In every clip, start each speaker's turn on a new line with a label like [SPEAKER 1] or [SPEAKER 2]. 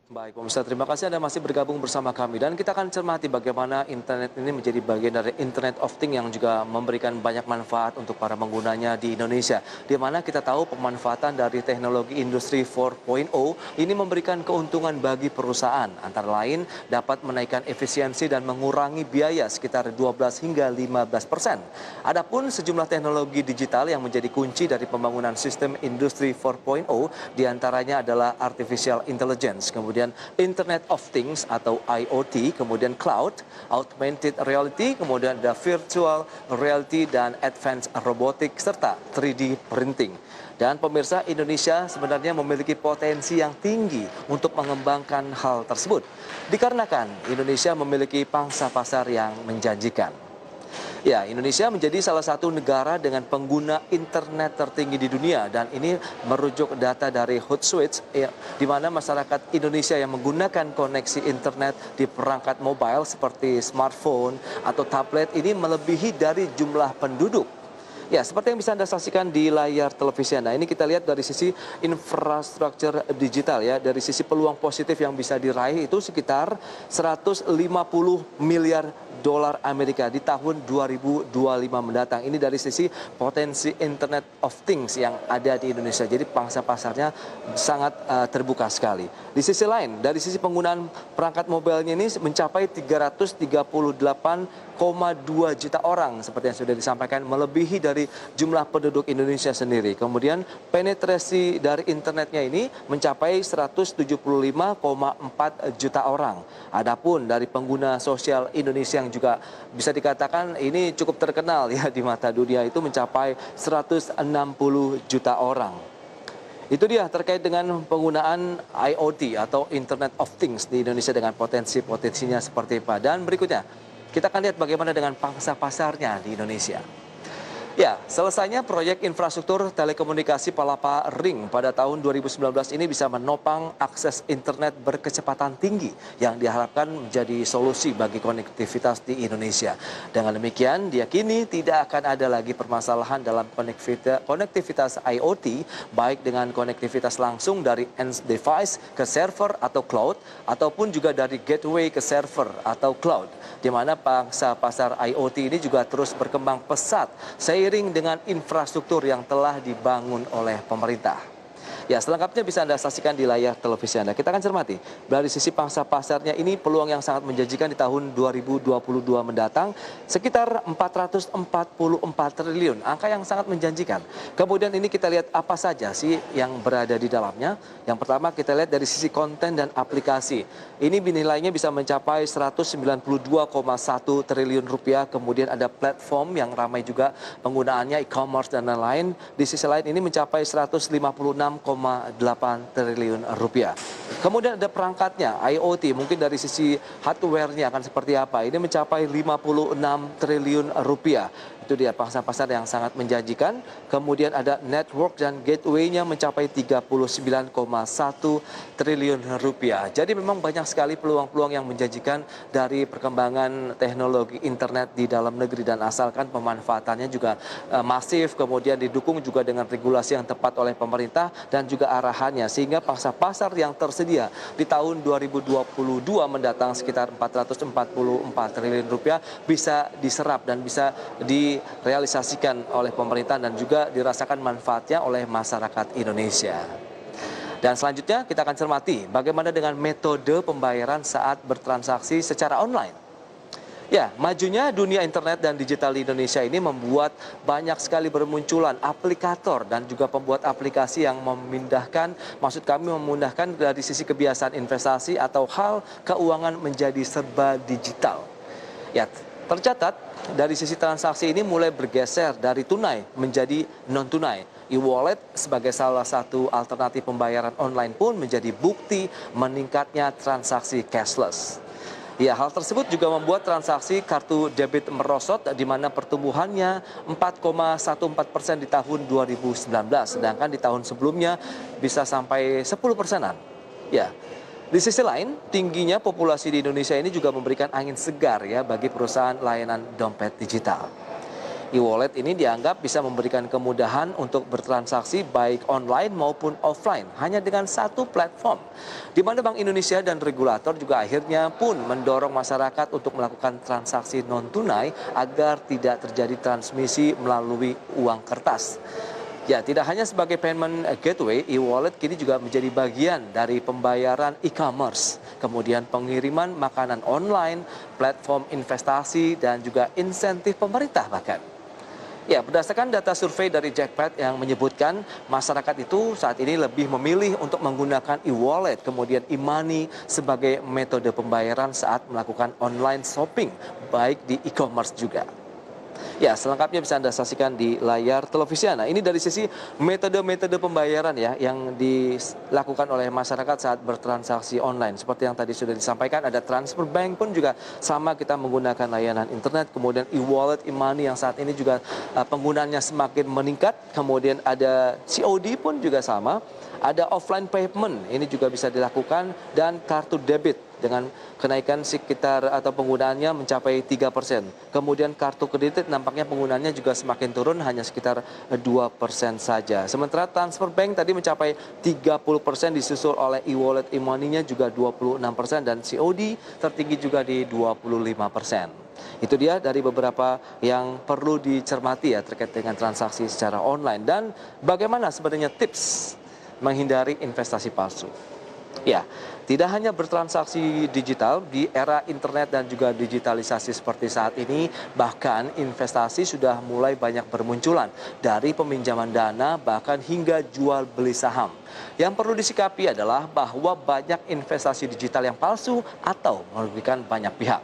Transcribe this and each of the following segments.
[SPEAKER 1] Baik, pemirsa, terima kasih Anda masih bergabung bersama kami dan kita akan cermati bagaimana internet ini menjadi bagian dari Internet of Things yang juga memberikan banyak manfaat untuk para penggunanya di Indonesia. Di mana kita tahu pemanfaatan dari teknologi industri 4.0 ini memberikan keuntungan bagi perusahaan, antara lain dapat menaikkan efisiensi dan mengurangi biaya sekitar 12 hingga 15%. Adapun sejumlah teknologi digital yang menjadi kunci dari pembangunan sistem industri 4.0 diantaranya adalah artificial intelligence, kemudian Internet of Things atau IoT, kemudian cloud, augmented reality, kemudian ada virtual reality dan advanced robotic serta 3D printing. Dan pemirsa, Indonesia sebenarnya memiliki potensi yang tinggi untuk mengembangkan hal tersebut. Dikarenakan Indonesia memiliki pangsa pasar yang menjanjikan. Ya, Indonesia menjadi salah satu negara dengan pengguna internet tertinggi di dunia dan ini merujuk data dari Hootsuite, di mana masyarakat Indonesia yang menggunakan koneksi internet di perangkat mobile seperti smartphone atau tablet ini melebihi dari jumlah penduduk. Ya, seperti yang bisa Anda saksikan di layar televisi Anda, ini kita lihat dari sisi infrastruktur digital ya, dari sisi peluang positif yang bisa diraih itu sekitar 150 miliar dolar Amerika di tahun 2025 mendatang. Ini dari sisi potensi Internet of Things yang ada di Indonesia. Jadi pangsa pasarnya sangat terbuka sekali. Di sisi lain, dari sisi penggunaan perangkat mobilnya ini mencapai 338,2 juta orang seperti yang sudah disampaikan, melebihi dari jumlah penduduk Indonesia sendiri. Kemudian penetrasi dari internetnya ini mencapai 175,4 juta orang. Adapun dari pengguna sosial Indonesia yang juga bisa dikatakan ini cukup terkenal ya di mata dunia itu mencapai 160 juta orang. Itu dia terkait dengan penggunaan IoT atau Internet of Things di Indonesia dengan potensi-potensinya seperti apa. Dan berikutnya, kita akan lihat bagaimana dengan pangsa pasarnya di Indonesia. Ya, selesainya proyek infrastruktur telekomunikasi Palapa Ring pada tahun 2019 ini bisa menopang akses internet berkecepatan tinggi yang diharapkan menjadi solusi bagi konektivitas di Indonesia. Dengan demikian, diyakini tidak akan ada lagi permasalahan dalam konektivitas IoT, baik dengan konektivitas langsung dari end device ke server atau cloud, ataupun juga dari gateway ke server atau cloud, di mana pangsa pasar IoT ini juga terus berkembang pesat seiring dengan infrastruktur yang telah dibangun oleh pemerintah. Ya, selengkapnya bisa Anda saksikan di layar televisi Anda. Kita akan cermati dari sisi pangsa pasarnya ini peluang yang sangat menjanjikan di tahun 2022 mendatang sekitar 444 triliun, angka yang sangat menjanjikan. Kemudian ini kita lihat apa saja sih yang berada di dalamnya. Yang pertama kita lihat dari sisi konten dan aplikasi. Ini nilainya bisa mencapai 192,1 triliun rupiah. Kemudian ada platform yang ramai juga penggunaannya, e-commerce dan lain-lain. Di sisi lain ini mencapai 156,8 triliun rupiah. Kemudian ada perangkatnya, IoT, mungkin dari sisi hardware-nya akan seperti apa. Ini mencapai 56 triliun rupiah. Itu dia pangsa pasar yang sangat menjanjikan. Kemudian ada network dan gateway-nya mencapai 39,1 triliun rupiah. Jadi memang banyak sekali peluang-peluang yang menjanjikan dari perkembangan teknologi internet di dalam negeri, dan asalkan pemanfaatannya juga masif, kemudian didukung juga dengan regulasi yang tepat oleh pemerintah dan juga arahannya, sehingga pangsa pasar yang tersedia di tahun 2022 mendatang sekitar 444 triliun rupiah bisa diserap dan bisa direalisasikan oleh pemerintah dan juga dirasakan manfaatnya oleh masyarakat Indonesia. Dan selanjutnya kita akan cermati bagaimana dengan metode pembayaran saat bertransaksi secara online. Ya, majunya dunia internet dan digital di Indonesia ini membuat banyak sekali bermunculan aplikator dan juga pembuat aplikasi yang memudahkan dari sisi kebiasaan investasi atau hal keuangan menjadi serba digital. Ya, tercatat dari sisi transaksi ini mulai bergeser dari tunai menjadi non-tunai. E-wallet sebagai salah satu alternatif pembayaran online pun menjadi bukti meningkatnya transaksi cashless. Ya, hal tersebut juga membuat transaksi kartu debit merosot, di mana pertumbuhannya 4,14% di tahun 2019, sedangkan di tahun sebelumnya bisa sampai 10%-an. Ya, di sisi lain, tingginya populasi di Indonesia ini juga memberikan angin segar ya bagi perusahaan layanan dompet digital. E-wallet ini dianggap bisa memberikan kemudahan untuk bertransaksi baik online maupun offline hanya dengan satu platform. Di mana Bank Indonesia dan regulator juga akhirnya pun mendorong masyarakat untuk melakukan transaksi non-tunai agar tidak terjadi transmisi melalui uang kertas. Ya, tidak hanya sebagai payment gateway, e-wallet kini juga menjadi bagian dari pembayaran e-commerce, kemudian pengiriman makanan online, platform investasi, dan juga insentif pemerintah bahkan. Ya, berdasarkan data survei dari Jackpot yang menyebutkan masyarakat itu saat ini lebih memilih untuk menggunakan e-wallet, kemudian e-money sebagai metode pembayaran saat melakukan online shopping, baik di e-commerce juga. Ya, selengkapnya bisa Anda saksikan di layar televisi Anda. Ini dari sisi metode-metode pembayaran ya yang dilakukan oleh masyarakat saat bertransaksi online. Seperti yang tadi sudah disampaikan, ada transfer bank pun juga sama, kita menggunakan layanan internet, kemudian e-wallet, e-money yang saat ini juga penggunaannya semakin meningkat. Kemudian ada COD pun juga sama. Ada offline payment, ini juga bisa dilakukan, dan kartu debit dengan kenaikan sekitar atau penggunaannya mencapai 3%. Kemudian kartu kredit nampaknya penggunaannya juga semakin turun, hanya sekitar 2% saja. Sementara transfer bank tadi mencapai 30%, disusul oleh e-wallet, e-money-nya juga 26%, dan COD tertinggi juga di 25%. Itu dia dari beberapa yang perlu dicermati ya terkait dengan transaksi secara online. Dan bagaimana sebenarnya tips menghindari investasi palsu. Ya, tidak hanya bertransaksi digital di era internet dan juga digitalisasi seperti saat ini, bahkan investasi sudah mulai banyak bermunculan, dari peminjaman dana bahkan hingga jual beli saham. Yang perlu disikapi adalah bahwa banyak investasi digital yang palsu atau merugikan banyak pihak.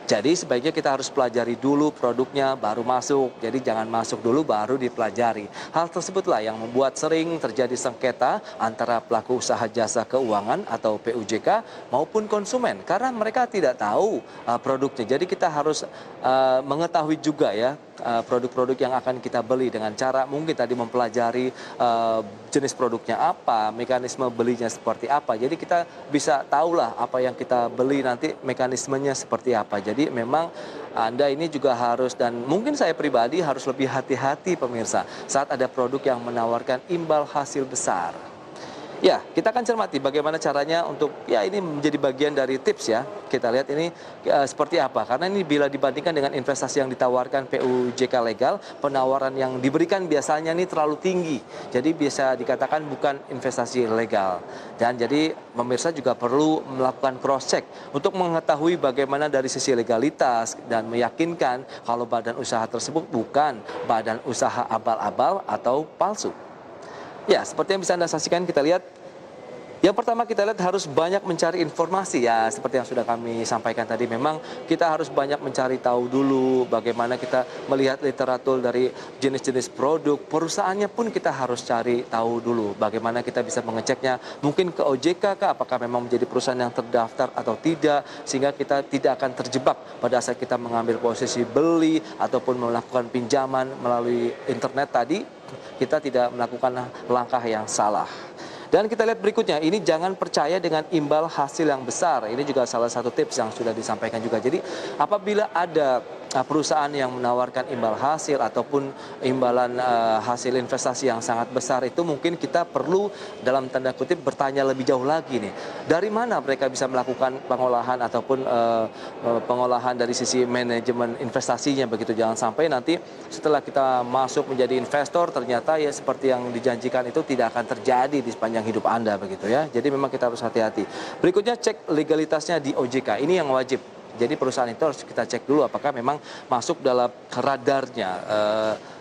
[SPEAKER 1] Jadi sebaiknya kita harus pelajari dulu produknya baru masuk. Jadi jangan masuk dulu baru dipelajari. Hal tersebutlah yang membuat sering terjadi sengketa antara pelaku usaha jasa keuangan atau PUJK maupun konsumen. Karena mereka tidak tahu produknya. Jadi kita harus mengetahui juga ya produk-produk yang akan kita beli dengan cara mungkin tadi mempelajari jenis produknya apa, mekanisme belinya seperti apa. Jadi kita bisa tahulah apa yang kita beli nanti mekanismenya seperti apa. Jadi memang Anda ini juga harus, dan mungkin saya pribadi harus lebih hati-hati pemirsa saat ada produk yang menawarkan imbal hasil besar. Ya, kita akan cermati bagaimana caranya untuk, ya ini menjadi bagian dari tips ya. Kita lihat ini seperti apa. Karena ini bila dibandingkan dengan investasi yang ditawarkan PUJK legal, penawaran yang diberikan biasanya ini terlalu tinggi. Jadi bisa dikatakan bukan investasi legal. Dan jadi pemirsa juga perlu melakukan cross check untuk mengetahui bagaimana dari sisi legalitas dan meyakinkan kalau badan usaha tersebut bukan badan usaha abal-abal atau palsu. Ya, seperti yang bisa Anda saksikan, kita lihat. Yang pertama kita lihat harus banyak mencari informasi ya, seperti yang sudah kami sampaikan tadi. Memang kita harus banyak mencari tahu dulu bagaimana kita melihat literatur dari jenis-jenis produk. Perusahaannya pun kita harus cari tahu dulu bagaimana kita bisa mengeceknya. Mungkin ke OJK kah, apakah memang menjadi perusahaan yang terdaftar atau tidak, sehingga kita tidak akan terjebak pada saat kita mengambil posisi beli ataupun melakukan pinjaman melalui internet tadi, kita tidak melakukan langkah yang salah. Dan kita lihat berikutnya, ini jangan percaya dengan imbal hasil yang besar. Ini juga salah satu tips yang sudah disampaikan juga. Jadi apabila ada perusahaan yang menawarkan imbal hasil ataupun imbalan hasil investasi yang sangat besar, itu mungkin kita perlu dalam tanda kutip bertanya lebih jauh lagi nih. Dari mana mereka bisa melakukan pengolahan ataupun pengolahan dari sisi manajemen investasinya begitu. Jangan sampai nanti setelah kita masuk menjadi investor ternyata ya seperti yang dijanjikan itu tidak akan terjadi di sepanjang hidup Anda begitu ya. Jadi memang kita harus hati-hati. Berikutnya cek legalitasnya di OJK. Ini yang wajib. Jadi perusahaan itu harus kita cek dulu apakah memang masuk dalam radarnya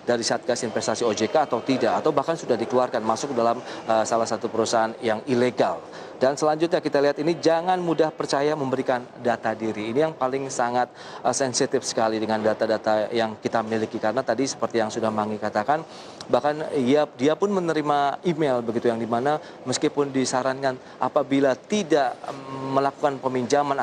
[SPEAKER 1] dari Satgas Investasi OJK atau tidak, atau bahkan sudah dikeluarkan masuk dalam salah satu perusahaan yang ilegal. Dan selanjutnya kita lihat ini, jangan mudah percaya memberikan data diri. Ini yang paling sangat sensitif sekali dengan data-data yang kita miliki. Karena tadi seperti yang sudah Mangi katakan, bahkan dia pun menerima email begitu yang dimana meskipun disarankan apabila tidak melakukan peminjaman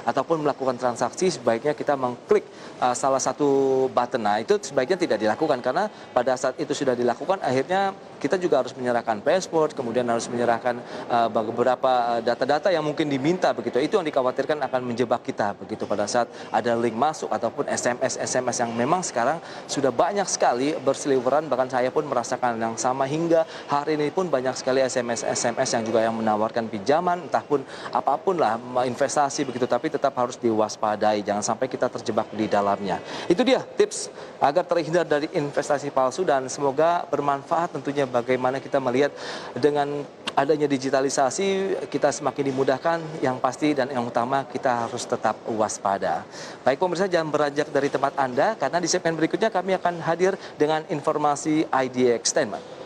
[SPEAKER 1] ataupun melakukan transaksi, sebaiknya kita mengklik salah satu button. Nah itu sebaiknya tidak dilakukan, karena pada saat itu sudah dilakukan akhirnya kita juga harus menyerahkan password, kemudian harus menyerahkan beberapa data-data yang mungkin diminta begitu. Itu yang dikhawatirkan akan menjebak kita begitu pada saat ada link masuk ataupun SMS yang memang sekarang sudah banyak sekali berseliweran, bahkan saya pun merasakan yang sama hingga hari ini pun banyak sekali SMS yang juga yang menawarkan pinjaman, entah pun apapun lah investasi begitu, tapi tetap harus diwaspadai, jangan sampai kita terjebak di dalamnya. Itu dia tips agar terhindar dari investasi palsu dan semoga bermanfaat tentunya bagaimana kita melihat dengan adanya digitalisasi kita semakin dimudahkan, yang pasti dan yang utama kita harus tetap waspada. Baik pemirsa, jangan beranjak dari tempat Anda karena di segmen berikutnya kami akan hadir dengan informasi ID Extend.